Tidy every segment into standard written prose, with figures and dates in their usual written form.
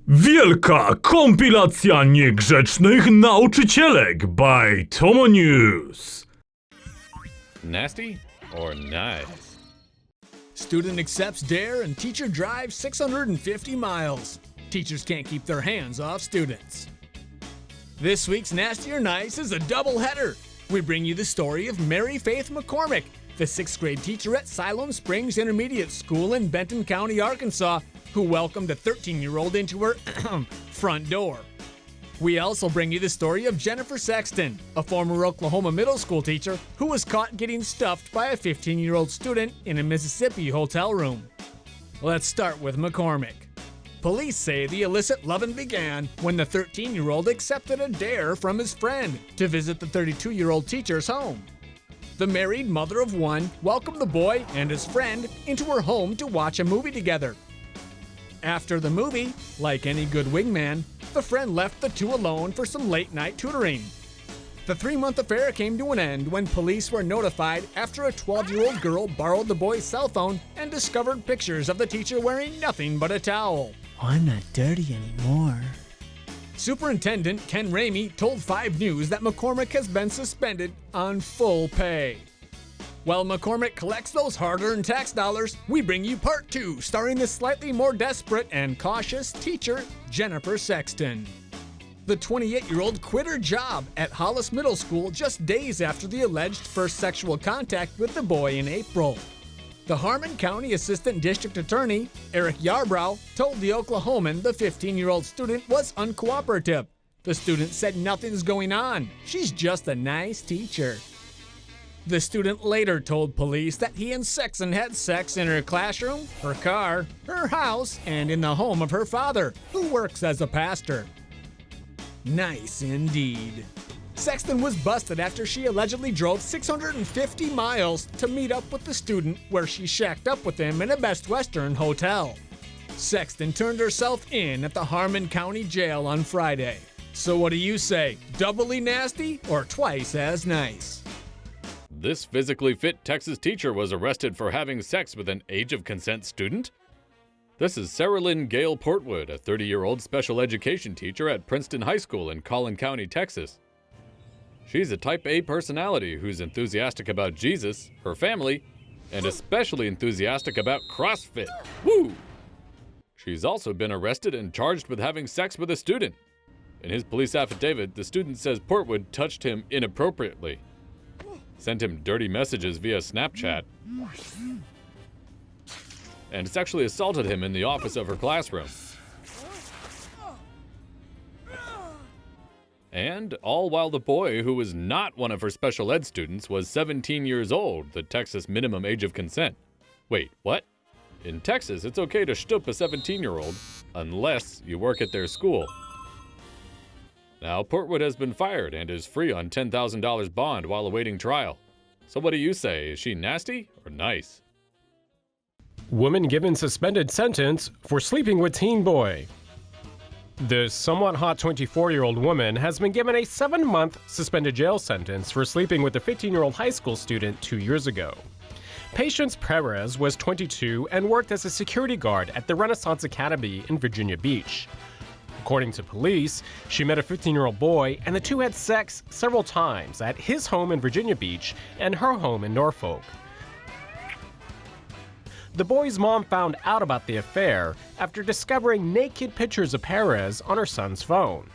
Wielka kompilacja niegrzecznych nauczycielek by TomoNews. Nasty or nice? Student accepts dare and teacher drives 650 miles. Teachers can't keep their hands off students. This week's Nasty or Nice is a doubleheader. We bring you the story of Mary Faith McCormick, the 6th grade teacher at Siloam Springs Intermediate School in Benton County, Arkansas, who welcomed a 13-year-old into her front door. We also bring you the story of Jennifer Sexton, a former Oklahoma middle school teacher who was caught getting stuffed by a 15-year-old student in a Mississippi hotel room. Let's start with McCormick. Police say the illicit loving began when the 13-year-old accepted a dare from his friend to visit the 32-year-old teacher's home. The married mother of one welcomed the boy and his friend into her home to watch a movie together. After the movie, like any good wingman, the friend left the two alone for some late-night tutoring. The 3-month affair came to an end when police were notified after a 12-year-old girl borrowed the boy's cell phone and discovered pictures of the teacher wearing nothing but a towel. I'm not dirty anymore. Superintendent Ken Ramey told 5 News that McCormick has been suspended on full pay. While McCormick collects those hard-earned tax dollars, we bring you part 2, starring the slightly more desperate and cautious teacher, Jennifer Sexton. The 28-year-old quit her job at Hollis Middle School just days after the alleged first sexual contact with the boy in April. The Harmon County Assistant District Attorney, Eric Yarbrough, told the Oklahoman the 15-year-old student was uncooperative. The student said nothing's going on. She's just a nice teacher. The student later told police that he and Sexton had sex in her classroom, her car, her house, and in the home of her father, who works as a pastor. Nice indeed. Sexton was busted after she allegedly drove 650 miles to meet up with the student, where she shacked up with him in a Best Western hotel. Sexton turned herself in at the Harmon County Jail on Friday. So what do you say, doubly nasty or twice as nice? This physically fit Texas teacher was arrested for having sex with an age of consent student? This is Sarah Lynn Gale Portwood, a 30-year-old special education teacher at Princeton High School in Collin County, Texas. She's a type A personality who's enthusiastic about Jesus, her family, and especially enthusiastic about CrossFit. Woo! She's also been arrested and charged with having sex with a student. In his police affidavit, the student says Portwood touched him inappropriately, sent him dirty messages via Snapchat, and sexually assaulted him in the office of her classroom. And all while the boy, who was not one of her special ed students, was 17 years old, the Texas minimum age of consent. Wait, what? In Texas, it's okay to shtup a 17-year-old, unless you work at their school. Now, Portwood has been fired and is free on $10,000 bond while awaiting trial. So what do you say, is she nasty or nice? Woman given suspended sentence for sleeping with teen boy. The somewhat hot 24-year-old woman has been given a 7-month suspended jail sentence for sleeping with a 15-year-old high school student 2 years ago. Patience Perez was 22 and worked as a security guard at the Renaissance Academy in Virginia Beach. According to police, she met a 15-year-old boy and the two had sex several times at his home in Virginia Beach and her home in Norfolk. The boy's mom found out about the affair after discovering naked pictures of Perez on her son's phone.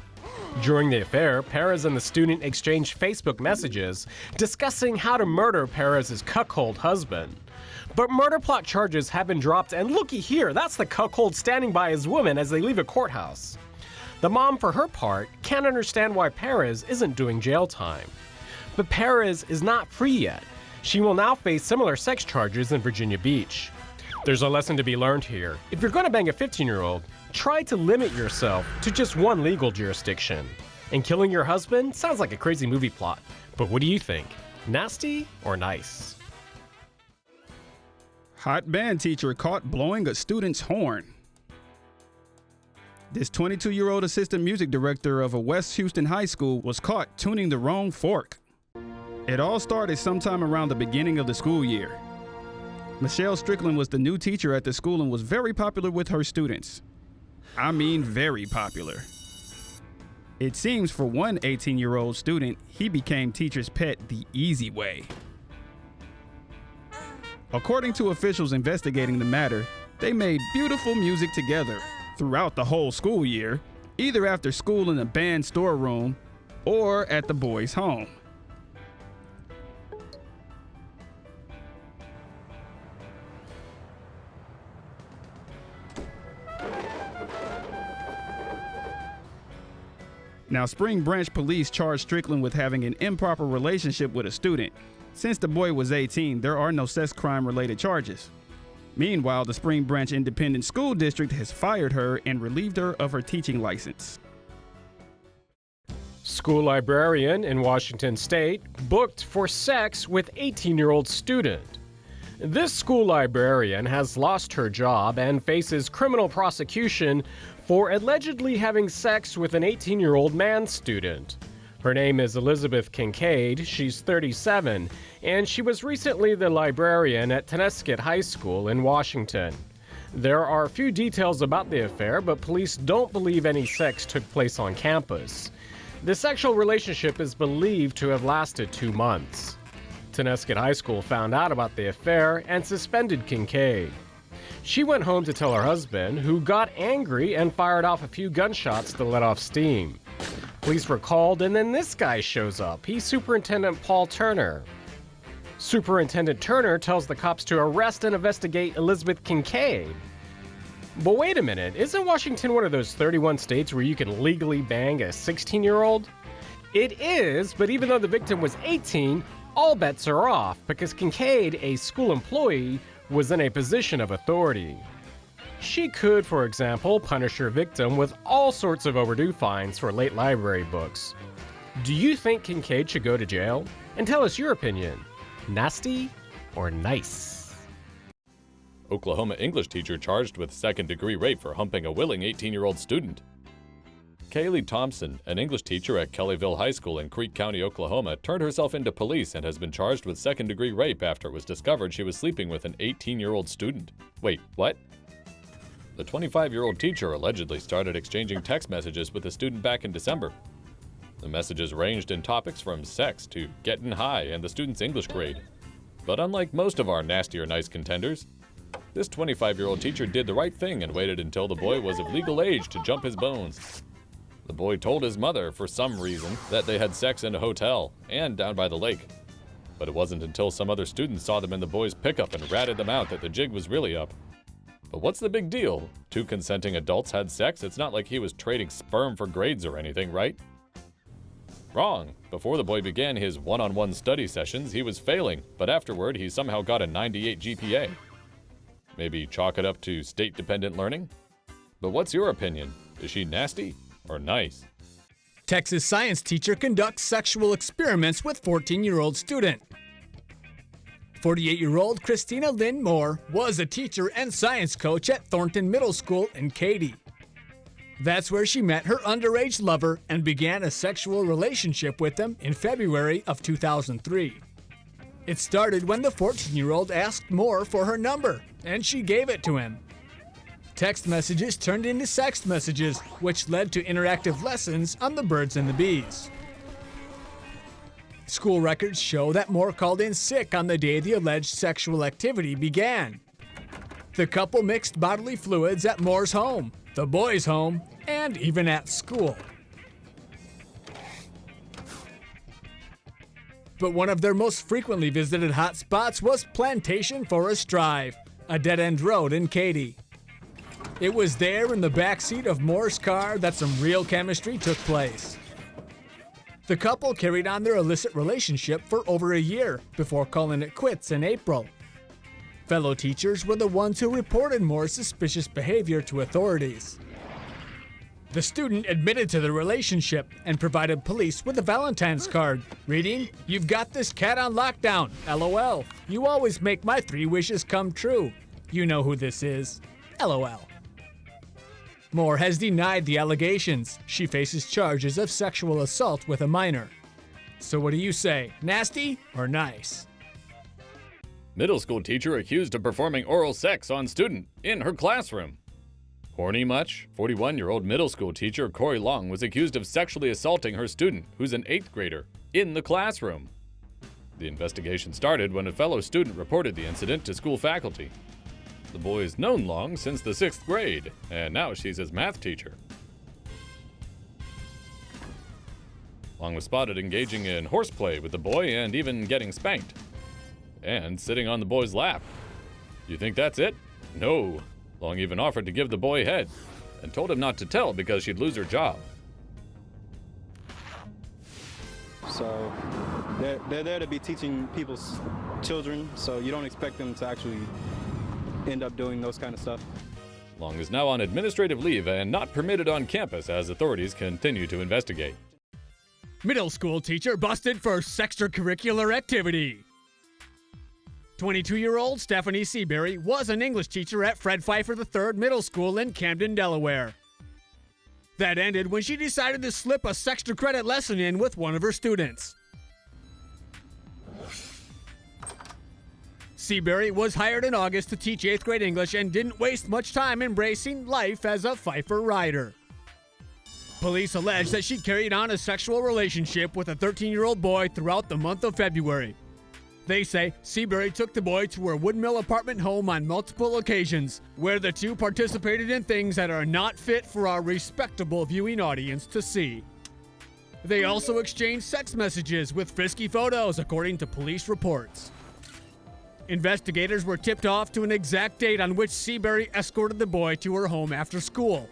During the affair, Perez and the student exchanged Facebook messages discussing how to murder Perez's cuckold husband. But murder plot charges have been dropped, and looky here, that's the cuckold standing by his woman as they leave a courthouse. The mom, for her part, can't understand why Perez isn't doing jail time. But Perez is not free yet. She will now face similar sex charges in Virginia Beach. There's a lesson to be learned here. If you're going to bang a 15-year-old, try to limit yourself to just one legal jurisdiction. And killing your husband sounds like a crazy movie plot. But what do you think? Nasty or nice? Hot band teacher caught blowing a student's horn. This 22-year-old assistant music director of a West Houston high school was caught tuning the wrong fork. It all started sometime around the beginning of the school year. Michelle Strickland was the new teacher at the school and was very popular with her students. I mean very popular. It seems for one 18-year-old student, he became teacher's pet the easy way. According to officials investigating the matter, they made beautiful music together throughout the whole school year, either after school in the band storeroom or at the boy's home. Now, Spring Branch police charged Strickland with having an improper relationship with a student. Since the boy was 18, there are no sex crime-related charges. Meanwhile, the Spring Branch Independent School District has fired her and relieved her of her teaching license. School librarian in Washington State booked for sex with 18-year-old student. This school librarian has lost her job and faces criminal prosecution for allegedly having sex with an 18-year-old man student. Her name is Elizabeth Kincaid, she's 37, and she was recently the librarian at Tennessee High School in Washington. There are few details about the affair, but police don't believe any sex took place on campus. The sexual relationship is believed to have lasted 2 months. Tennessee High School found out about the affair and suspended Kincaid. She went home to tell her husband, who got angry and fired off a few gunshots to let off steam. Police were called, and then this guy shows up. He's Superintendent Paul Turner. Superintendent Turner tells the cops to arrest and investigate Elizabeth Kincaid. But wait a minute, isn't Washington one of those 31 states where you can legally bang a 16-year-old? It is, but even though the victim was 18, all bets are off because Kincaid, a school employee, was in a position of authority. She could, for example, punish her victim with all sorts of overdue fines for late library books. Do you think Kincaid should go to jail? And tell us your opinion. Nasty or nice? Oklahoma English teacher charged with second-degree rape for humping a willing 18-year-old student. Kaylee Thompson, an English teacher at Kellyville High School in Creek County, Oklahoma, turned herself into police and has been charged with second-degree rape after it was discovered she was sleeping with an 18-year-old student. Wait, what? The 25-year-old teacher allegedly started exchanging text messages with the student back in December. The messages ranged in topics from sex to getting high and the student's English grade. But unlike most of our nasty or nice contenders, this 25-year-old teacher did the right thing and waited until the boy was of legal age to jump his bones. The boy told his mother, for some reason, that they had sex in a hotel and down by the lake. But it wasn't until some other students saw them in the boy's pickup and ratted them out that the jig was really up. But what's the big deal? 2 consenting adults had sex. It's not like he was trading sperm for grades or anything, right? Wrong. Before the boy began his one-on-one study sessions, he was failing, but afterward he somehow got a 98 GPA. Maybe chalk it up to state-dependent learning? But what's your opinion? Is she nasty or nice? Texas science teacher conducts sexual experiments with 14-year-old student. 48-year-old Christina Lynn Moore was a teacher and science coach at Thornton Middle School in Katy. That's where she met her underage lover and began a sexual relationship with him in February of 2003. It started when the 14-year-old asked Moore for her number, and she gave it to him. Text messages turned into sext messages, which led to interactive lessons on the birds and the bees. School records show that Moore called in sick on the day the alleged sexual activity began. The couple mixed bodily fluids at Moore's home, the boy's home, and even at school. But one of their most frequently visited hotspots was Plantation Forest Drive, a dead-end road in Katy. It was there in the backseat of Moore's car that some real chemistry took place. The couple carried on their illicit relationship for over a year before calling it quits in April. Fellow teachers were the ones who reported Moore's suspicious behavior to authorities. The student admitted to the relationship and provided police with a Valentine's card, reading, "You've got this cat on lockdown, LOL. You always make my 3 wishes come true. You know who this is, LOL." Moore has denied the allegations. She faces charges of sexual assault with a minor. So what do you say, nasty or nice? Middle school teacher accused of performing oral sex on student in her classroom. Horny much? 41-year-old middle school teacher Corey Long was accused of sexually assaulting her student, who's an 8th grader, in the classroom. The investigation started when a fellow student reported the incident to school faculty. The boy's known Long since the 6th grade, and now she's his math teacher. Long was spotted engaging in horseplay with the boy and even getting spanked. And sitting on the boy's lap. You think that's it? No. Long even offered to give the boy head, and told him not to tell because she'd lose her job. So they're there to be teaching people's children, so you don't expect them to actually end up doing those kind of stuff. Long is now on administrative leave and not permitted on campus as authorities continue to investigate. Middle school teacher busted for extracurricular activity. 22-year-old Stephanie Seabury was an English teacher at Fred Pfeiffer III Middle School in Camden, Delaware. That ended when she decided to slip a extra credit lesson in with one of her students. Seabury was hired in August to teach 8th grade English and didn't waste much time embracing life as a Pfeiffer rider. Police allege that she carried on a sexual relationship with a 13-year-old boy throughout the month of February. They say Seabury took the boy to her Woodmill apartment home on multiple occasions, where the two participated in things that are not fit for our respectable viewing audience to see. They also exchanged sex messages with frisky photos, according to police reports. Investigators were tipped off to an exact date on which Seabury escorted the boy to her home after school.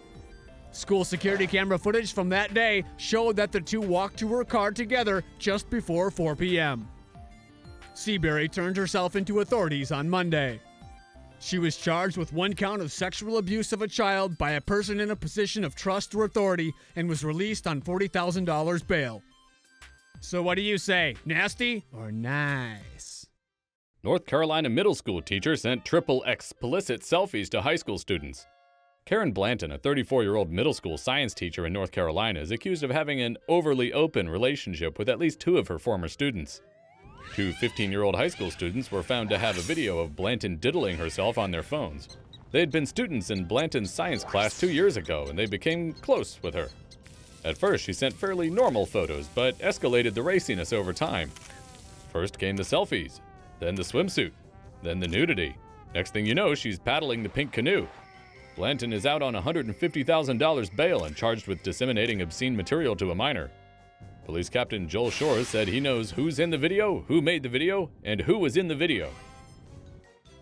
School security camera footage from that day showed that the two walked to her car together just before 4 p.m. Seabury turned herself into authorities on Monday. She was charged with 1 count of sexual abuse of a child by a person in a position of trust or authority and was released on $40,000 bail. So what do you say, nasty or nice? North Carolina middle school teacher sent triple explicit selfies to high school students. Karen Blanton, a 34-year-old middle school science teacher in North Carolina, is accused of having an overly open relationship with at least 2 of her former students. 2 15-year-old high school students were found to have a video of Blanton diddling herself on their phones. They had been students in Blanton's science class 2 years ago, and they became close with her. At first, she sent fairly normal photos, but escalated the raciness over time. First came the selfies, then the swimsuit, then the nudity. Next thing you know, she's paddling the pink canoe. Blanton is out on $150,000 bail and charged with disseminating obscene material to a minor. Police Captain Joel Shores said he knows who's in the video, who made the video, and who was in the video.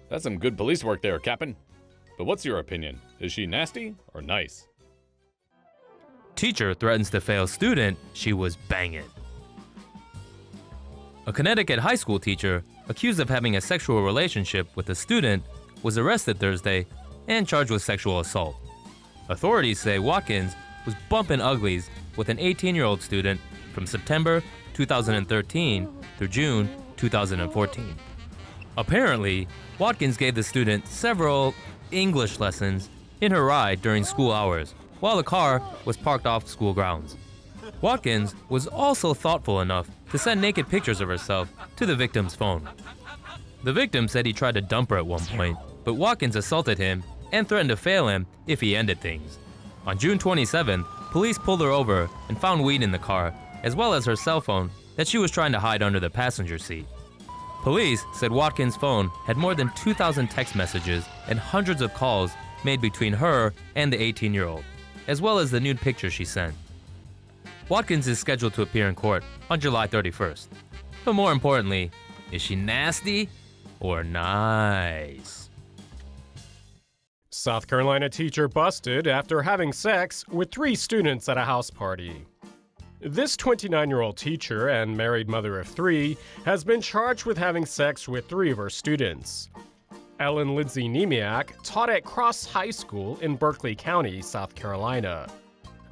That's some good police work there, Captain. But what's your opinion? Is she nasty or nice? Teacher threatens to fail student she was banging. A Connecticut high school teacher accused of having a sexual relationship with a student was arrested Thursday and charged with sexual assault. Authorities say Watkins was bumping uglies with an 18-year-old student from September 2013 through June 2014. Apparently, Watkins gave the student several English lessons in her ride during school hours while the car was parked off school grounds. Watkins was also thoughtful enough to send naked pictures of herself to the victim's phone. The victim said he tried to dump her at one point, but Watkins assaulted him and threatened to fail him if he ended things. On June 27th, police pulled her over and found weed in the car, as well as her cell phone that she was trying to hide under the passenger seat. Police said Watkins' phone had more than 2,000 text messages and hundreds of calls made between her and the 18-year-old, as well as the nude pictures she sent. Watkins is scheduled to appear in court on July 31st. But more importantly, is she nasty or nice? South Carolina teacher busted after having sex with 3 students at a house party. This 29-year-old teacher and married mother of 3 has been charged with having sex with 3 of her students. Ellen Lindsay Nemiak taught at Cross High School in Berkeley County, South Carolina.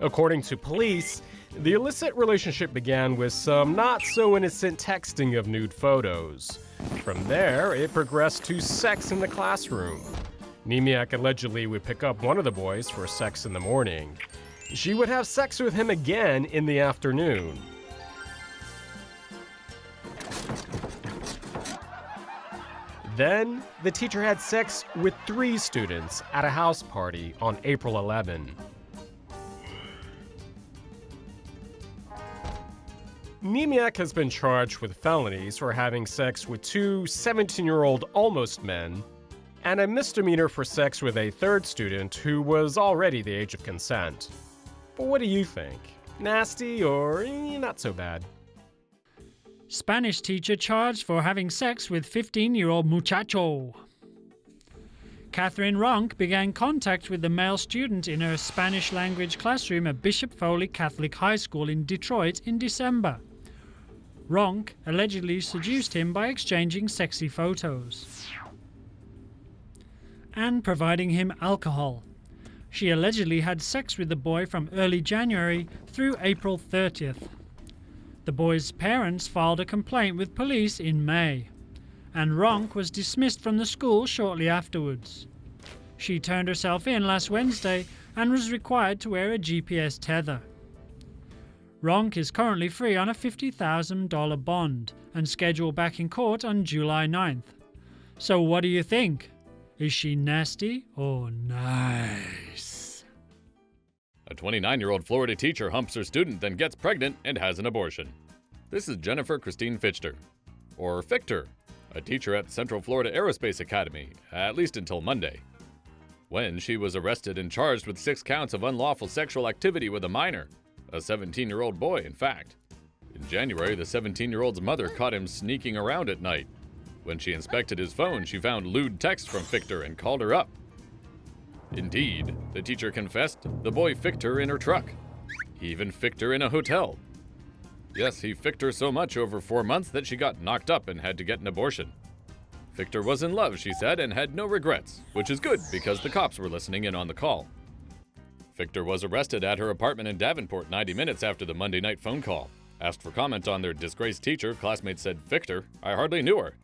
According to police, the illicit relationship began with some not-so-innocent texting of nude photos. From there, it progressed to sex in the classroom. Nemiak allegedly would pick up one of the boys for sex in the morning. She would have sex with him again in the afternoon. Then, the teacher had sex with 3 students at a house party on April 11. Niemiec has been charged with felonies for having sex with 2 17-year-old almost men and a misdemeanor for sex with a 3rd student who was already the age of consent. But what do you think? Nasty or not so bad? Spanish teacher charged for having sex with 15-year-old muchacho. Catherine Ronk began contact with the male student in her Spanish language classroom at Bishop Foley Catholic High School in Detroit in December. Ronk allegedly seduced him by exchanging sexy photos and providing him alcohol. She allegedly had sex with the boy from early January through April 30th. The boy's parents filed a complaint with police in May, and Ronk was dismissed from the school shortly afterwards. She turned herself in last Wednesday and was required to wear a GPS tether. Ronk is currently free on a $50,000 bond and scheduled back in court on July 9th. So what do you think? Is she nasty or nice? A 29-year-old Florida teacher humps her student, then gets pregnant and has an abortion. This is Jennifer Christine Fichter, or Fichter, a teacher at Central Florida Aerospace Academy, at least until Monday, when she was arrested and charged with 6 counts of unlawful sexual activity with a minor, a 17-year-old boy, in fact. In January, the 17-year-old's mother caught him sneaking around at night. When she inspected his phone, she found lewd text from Fichter and called her up. Indeed, the teacher confessed the boy ficked her in her truck. He even ficked her in a hotel. Yes, he ficked her so much over 4 months that she got knocked up and had to get an abortion. Fichter was in love, she said, and had no regrets, which is good because the cops were listening in on the call. Fichter was arrested at her apartment in Davenport 90 minutes after the Monday night phone call. Asked for comment on their disgraced teacher, classmates said, "Fichter, I hardly knew her."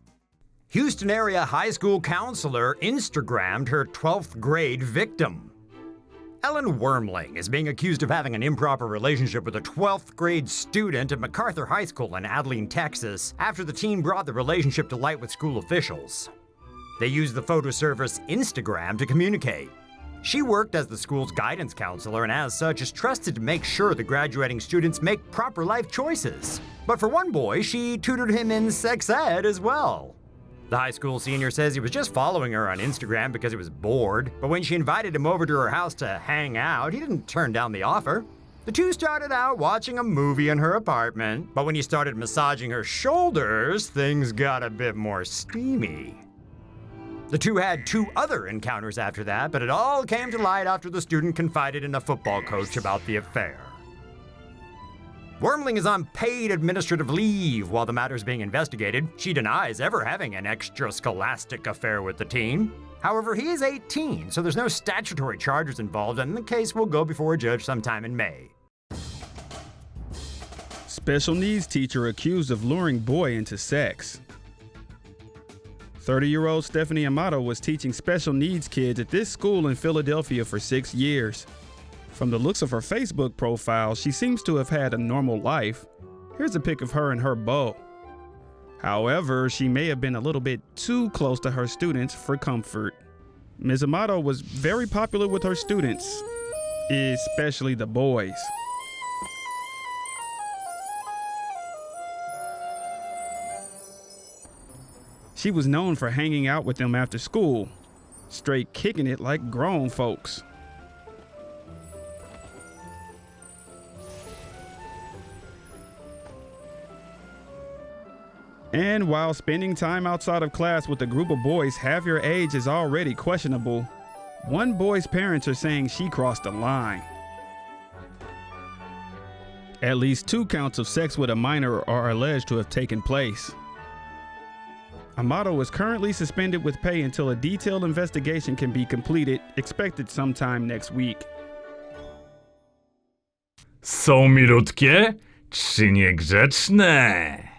Houston area high school counselor Instagrammed her 12th grade victim. Ellen Wormling is being accused of having an improper relationship with a 12th grade student at MacArthur High School in Abilene, Texas, after the teen brought the relationship to light with school officials. They used the photo service Instagram to communicate. She worked as the school's guidance counselor and as such is trusted to make sure the graduating students make proper life choices. But for one boy, she tutored him in sex ed as well. The high school senior says he was just following her on Instagram because he was bored, but when she invited him over to her house to hang out, he didn't turn down the offer. The two started out watching a movie in her apartment, but when he started massaging her shoulders, things got a bit more steamy. The two had 2 other encounters after that, but it all came to light after the student confided in a football coach about the affair. Wormling is on paid administrative leave while the matter is being investigated. She denies ever having an extra-scholastic affair with the teen. However, he is 18, so there's no statutory charges involved, and the case will go before a judge sometime in May. Special needs teacher accused of luring boy into sex. 30-year-old Stephanie Amato was teaching special needs kids at this school in Philadelphia for 6 years. From the looks of her Facebook profile, she seems to have had a normal life. Here's a pic of her and her beau. However, she may have been a little bit too close to her students for comfort. Ms. Amato was very popular with her students, especially the boys. She was known for hanging out with them after school, straight kicking it like grown folks. And while spending time outside of class with a group of boys half your age is already questionable, one boy's parents are saying she crossed the line. At least 2 counts of sex with a minor are alleged to have taken place. Amato is currently suspended with pay until a detailed investigation can be completed, expected sometime next week. Są milutkie czy niegrzeczne?